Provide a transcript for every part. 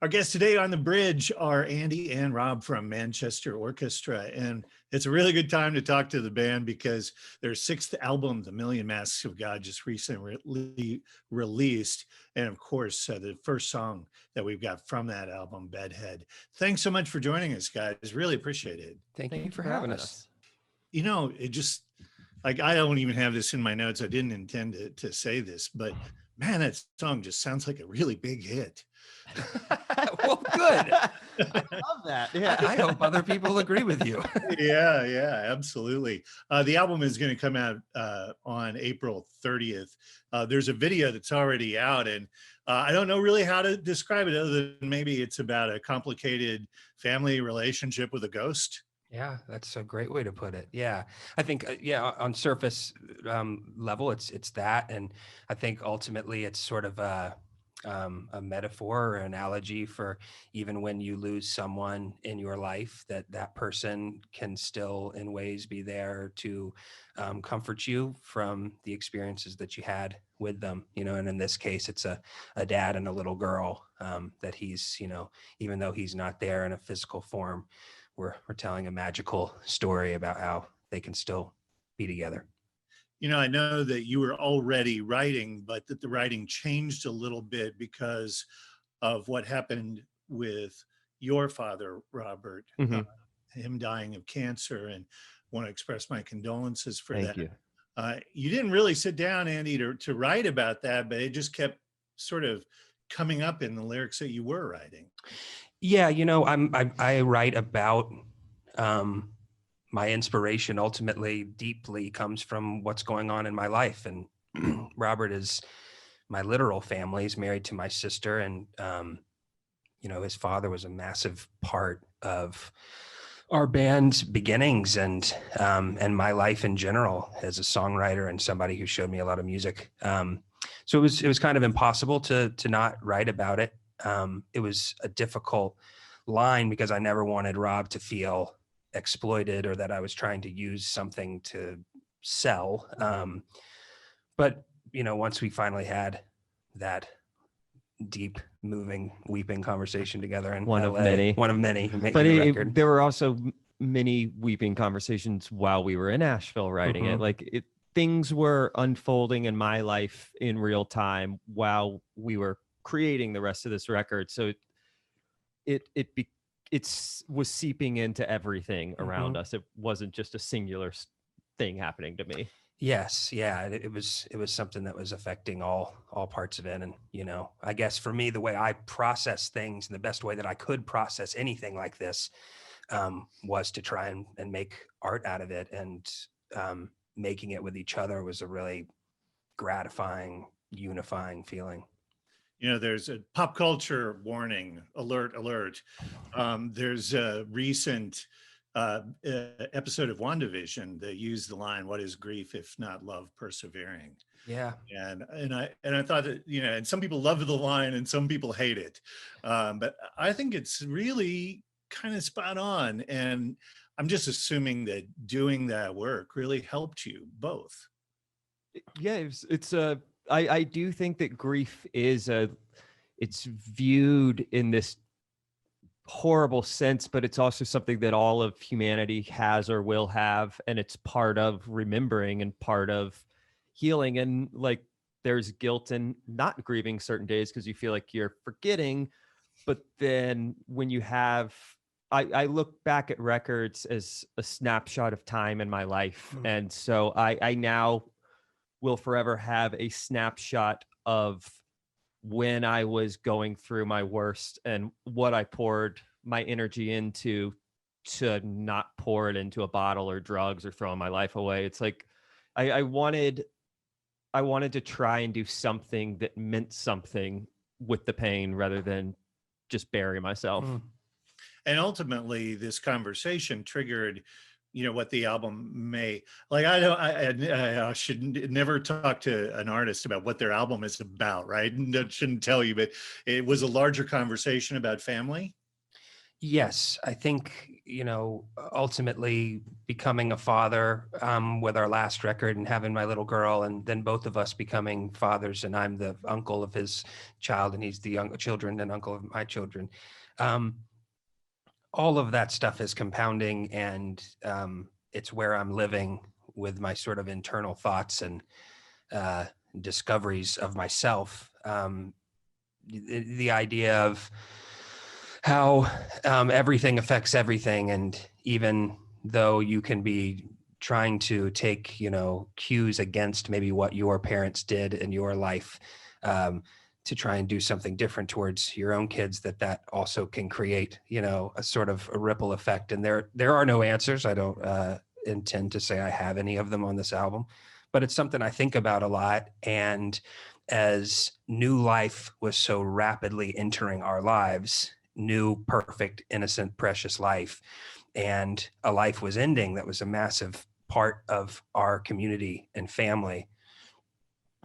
Our guests today on the bridge are Andy and Rob from Manchester Orchestra. And it's a really good time to talk to the band because their sixth album, The Million Masks of God, just recently released. And of course, the first song that we've got from that album, Bedhead. Thanks so much for joining us, guys. Really appreciate it. Thank you for having us. You know, it just, like, I don't even have this in my notes. I didn't intend to say this, but man, that song just sounds like a really big hit. Well, good. I love that. Yeah. I hope other people agree with you. Yeah, absolutely. The album is going to come out on April 30th. There's a video that's already out, and I don't know really how to describe it other than maybe it's about a complicated family relationship with a ghost. Yeah, that's a great way to put it. Yeah, I think, on surface level, it's that. And I think ultimately it's sort of a metaphor or analogy for even when you lose someone in your life, that person can still in ways be there to comfort you from the experiences that you had with them, and in this case, it's a dad and a little girl that he's, even though he's not there in a physical form, we're telling a magical story about how they can still be together. I know that you were already writing, but that the writing changed a little bit because of what happened with your father, Robert, him dying of cancer, and want to express my condolences for that. Thank you. You didn't really sit down, Andy, to write about that, but it just kept sort of coming up in the lyrics that you were writing. Yeah, I write about my inspiration ultimately deeply comes from what's going on in my life. And Robert is my literal family. He's married to my sister, and his father was a massive part of our band's beginnings and my life in general as a songwriter and somebody who showed me a lot of music. So it was kind of impossible to not write about it. It was a difficult line because I never wanted Rob to feel exploited or that I was trying to use something to sell. But, once we finally had that deep, moving, weeping conversation together in one LA, of many, but there were also many weeping conversations while we were in Nashville writing it. Like things were unfolding in my life in real time while we were creating the rest of this record. So it was seeping into everything around us. It wasn't just a singular thing happening to me. Yes. Yeah. It was something that was affecting all parts of it. And, I guess for me, the way I process things and the best way that I could process anything like this was to try and make art out of it. And making it with each other was a really gratifying, unifying feeling. There's a pop culture warning, alert. There's a recent episode of WandaVision that used the line, "What is grief if not love persevering?" Yeah. And I thought that, and some people love the line and some people hate it. But I think it's really kind of spot on. And I'm just assuming that doing that work really helped you both. Yeah, I do think that grief it's viewed in this horrible sense, but it's also something that all of humanity has or will have. And it's part of remembering and part of healing. And like, there's guilt in not grieving certain days because you feel like you're forgetting. But then when you have, I look back at records as a snapshot of time in my life. And so I now will forever have a snapshot of when I was going through my worst and what I poured my energy into to not pour it into a bottle or drugs or throwing my life away. It's like I wanted to try and do something that meant something with the pain rather than just bury myself. And ultimately, this conversation triggered, what the album may, like, I should never talk to an artist about what their album is about, right? And that shouldn't tell you, but it was a larger conversation about family. Yes, I think, ultimately becoming a father with our last record and having my little girl, and then both of us becoming fathers, and I'm the uncle of his child and he's the young children and uncle of my children. Um, all of that stuff is compounding, and it's where I'm living with my sort of internal thoughts and discoveries of myself. The idea of how everything affects everything. And even though you can be trying to take, cues against maybe what your parents did in your life, to try and do something different towards your own kids, that also can create, a sort of a ripple effect. And there are no answers. I don't intend to say I have any of them on this album, but it's something I think about a lot. And as new life was so rapidly entering our lives, new, perfect, innocent, precious life, and a life was ending that was a massive part of our community and family,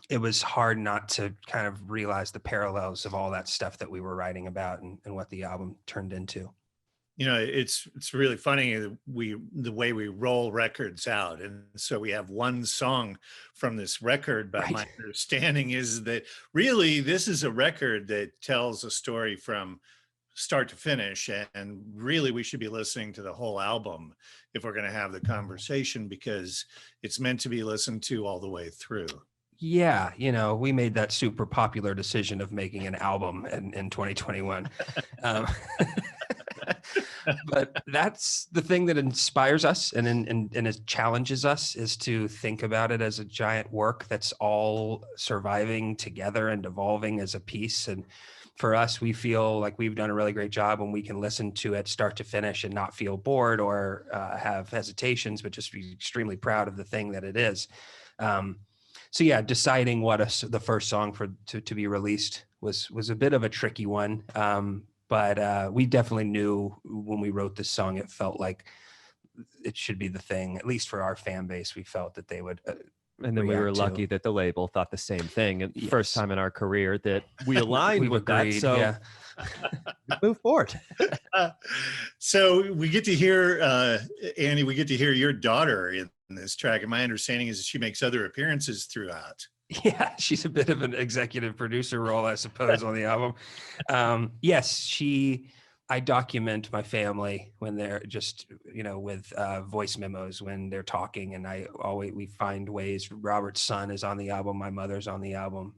it was hard not to kind of realize the parallels of all that stuff that we were writing about, and what the album turned into. It's really funny the way we roll records out, and so we have one song from this record, but Right. my understanding is that really this is a record that tells a story from start to finish, and really we should be listening to the whole album if we're going to have the conversation, because it's meant to be listened to all the way through. Yeah, we made that super popular decision of making an album in 2021. But that's the thing that inspires us and it challenges us, is to think about it as a giant work that's all surviving together and evolving as a piece. And for us, we feel like we've done a really great job when we can listen to it start to finish and not feel bored or have hesitations, but just be extremely proud of the thing that it is. So yeah, deciding what the first song to be released was a bit of a tricky one. But we definitely knew when we wrote this song, it felt like it should be the thing, at least for our fan base. We felt that they would. And then we were lucky that the label thought the same thing. And Yes. First time in our career that we aligned with agreed, that. So yeah. move forward. So we get to hear, Andy, we get to hear your daughter in this track. And my understanding is that she makes other appearances throughout. Yeah, she's a bit of an executive producer role, I suppose, on the album. Yes, I document my family when they're just, with voice memos when they're talking, and we find ways. Robert's son is on the album, my mother's on the album.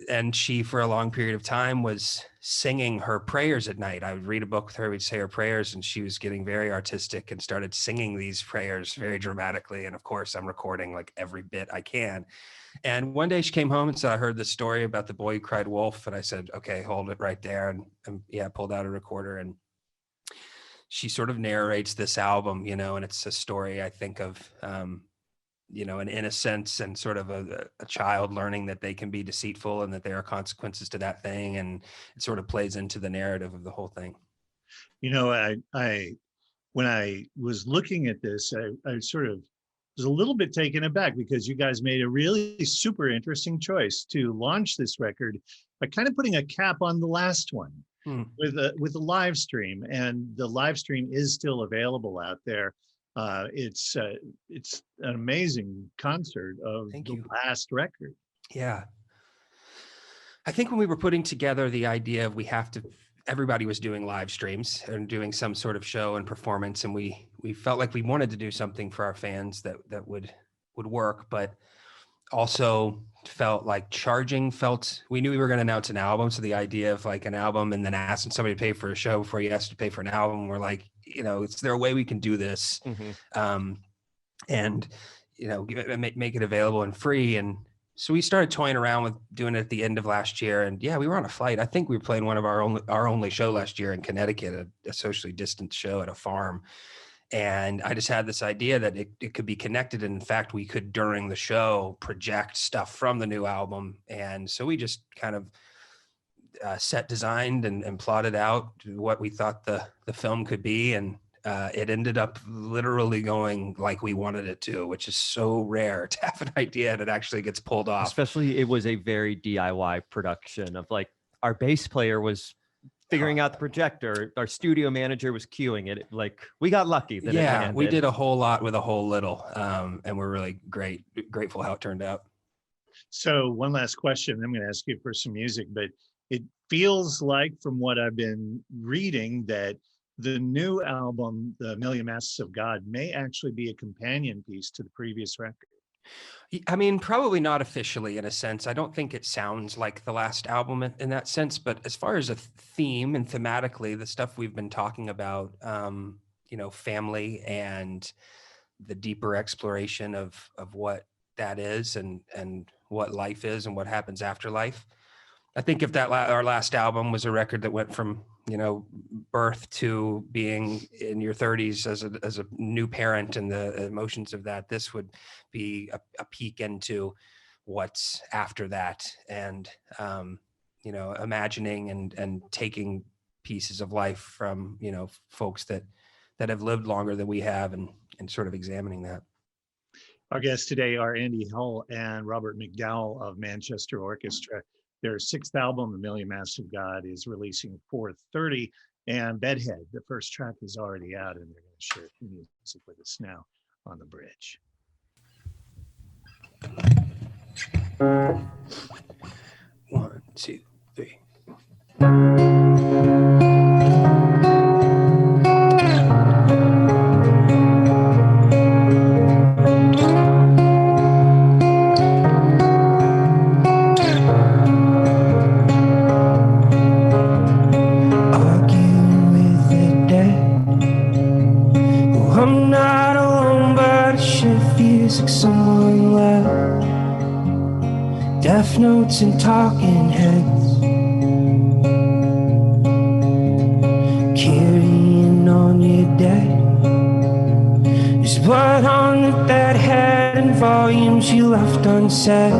And she, for a long period of time, was singing her prayers at night. I would read a book with her, we'd say her prayers, and she was getting very artistic and started singing these prayers very dramatically. And of course, I'm recording like every bit I can. And one day she came home and said, I heard this story about the boy who cried wolf. And I said, okay, hold it right there. And pulled out a recorder, and she sort of narrates this album, and it's a story, I think, of, an innocence and sort of a child learning that they can be deceitful and that there are consequences to that thing. And it sort of plays into the narrative of the whole thing. I when I was looking at this, I sort of was a little bit taken aback, because you guys made a really super interesting choice to launch this record by kind of putting a cap on the last one with a live stream, and the live stream is still available out there. It's an amazing concert of the last record. Yeah. I think when we were putting together the idea of everybody was doing live streams and doing some sort of show and performance, and we felt like we wanted to do something for our fans that would work, but also felt like we knew we were going to announce an album. So the idea of like an album and then asking somebody to pay for a show before you ask to pay for an album, we're like, is there a way we can do this? Mm-hmm. And, make it available and free. And so we started toying around with doing it at the end of last year. And yeah, we were on a flight. I think we were playing one of our only show last year in Connecticut, a socially distant show at a farm. And I just had this idea that it could be connected. And in fact, we could, during the show, project stuff from the new album. And so we just kind of set designed and plotted out what we thought the film could be. And it ended up literally going like we wanted it to, which is so rare to have an idea that actually gets pulled off. Especially, it was a very DIY production of like, our bass player was figuring out the projector. Our studio manager was cueing it. Like, we got lucky that it Yeah, landed. we did a whole lot with a whole little, and we're really grateful how it turned out. So one last question. I'm going to ask you for some music, but it feels like from what I've been reading that the new album, The Million Masks of God, may actually be a companion piece to the previous record. I mean, probably not officially in a sense. I don't think it sounds like the last album in that sense, but as far as a theme and thematically, the stuff we've been talking about, family and the deeper exploration of what that is and what life is and what happens after life. I think if that our last album was a record that went from, birth to being in your 30s as a new parent and the emotions of that, this would be a peek into what's after that. And, imagining and taking pieces of life from, folks that have lived longer than we have and sort of examining that. Our guests today are Andy Hull and Robert McDowell of Manchester Orchestra. Their sixth album, The Million Masks of God, is releasing 4/30, and Bedhead, the first track, is already out, and they're going to share music with us now on the bridge. 1, 2, 3. Someone left death notes and talking heads, carrying on your dead. There's blood on that head and volumes you left unsaid.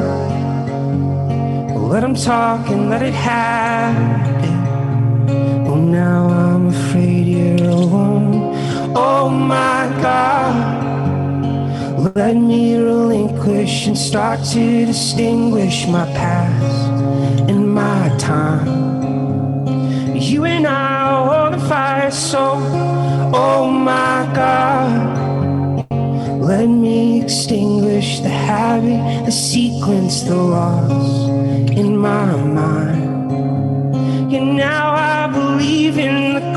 Let them talk and let it happen. Oh, now I'm afraid you're alone. Oh my God, let me relinquish and start to distinguish my past and my time. You and I are on fire, so oh my God, let me extinguish the habit, the sequence, the loss in my mind. And now I believe in the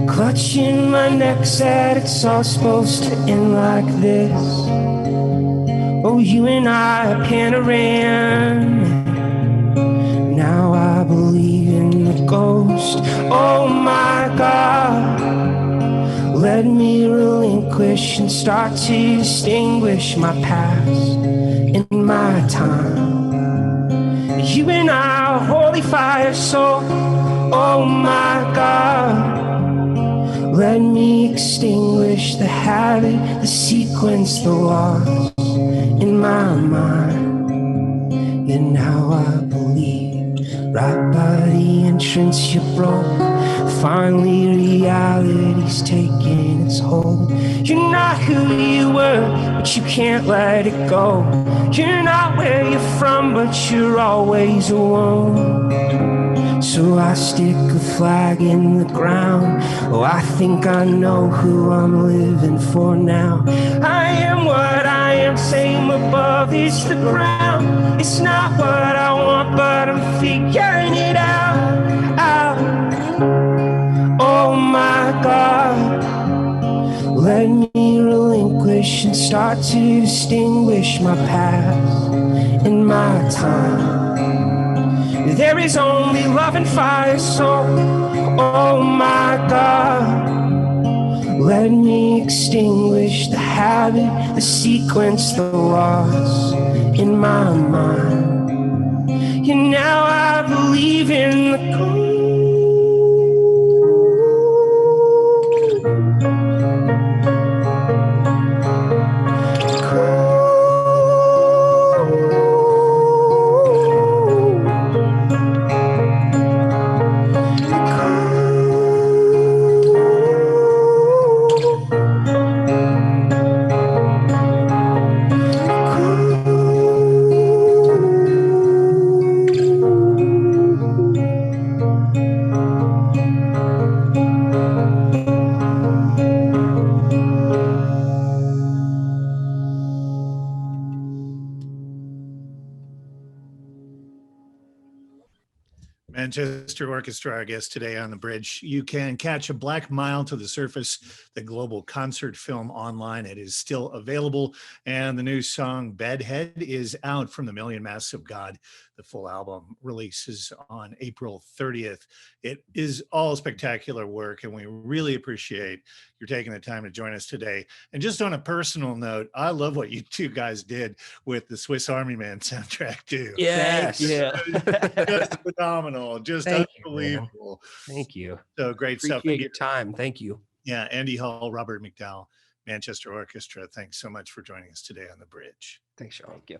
clutching my neck, said it's all supposed to end like this. Oh, you and I, a panorama. Now I believe in the ghost. Oh my God, let me relinquish and start to distinguish my past and my time. You and I, holy fire, so oh my God, let me extinguish the habit, the sequence, the loss in my mind. And now I believe, right by the entrance you broke, finally reality's taking its hold. You're not who you were, but you can't let it go. You're not where you're from, but you're always alone. So I stick a flag in the ground. Oh, I think I know who I'm living for now. I am what I am, same above is the ground. It's not what I want, but I'm figuring it out. Oh my God, let me relinquish and start to distinguish my past and my time. There is only love and fire, so oh my God, let me extinguish the habit, the sequence, the loss in my mind. And now I believe in the cold. Manchester Orchestra, our guest today on the bridge. You can catch A Black Mile to the Surface, the global concert film, online. It is still available. And the new song Bedhead is out from the Million Masks of God. The full album releases on April 30th. It is all spectacular work, and we really appreciate you're taking the time to join us today. And just on a personal note, I love what you two guys did with the Swiss Army Man soundtrack too. Yes. Just phenomenal, just Thank you, unbelievable. Thank you. So great stuff. Appreciate your time. Thank you. Yeah, Andy Hall, Robert McDowell, Manchester Orchestra. Thanks so much for joining us today on the bridge. Thanks, Sean. Thank you.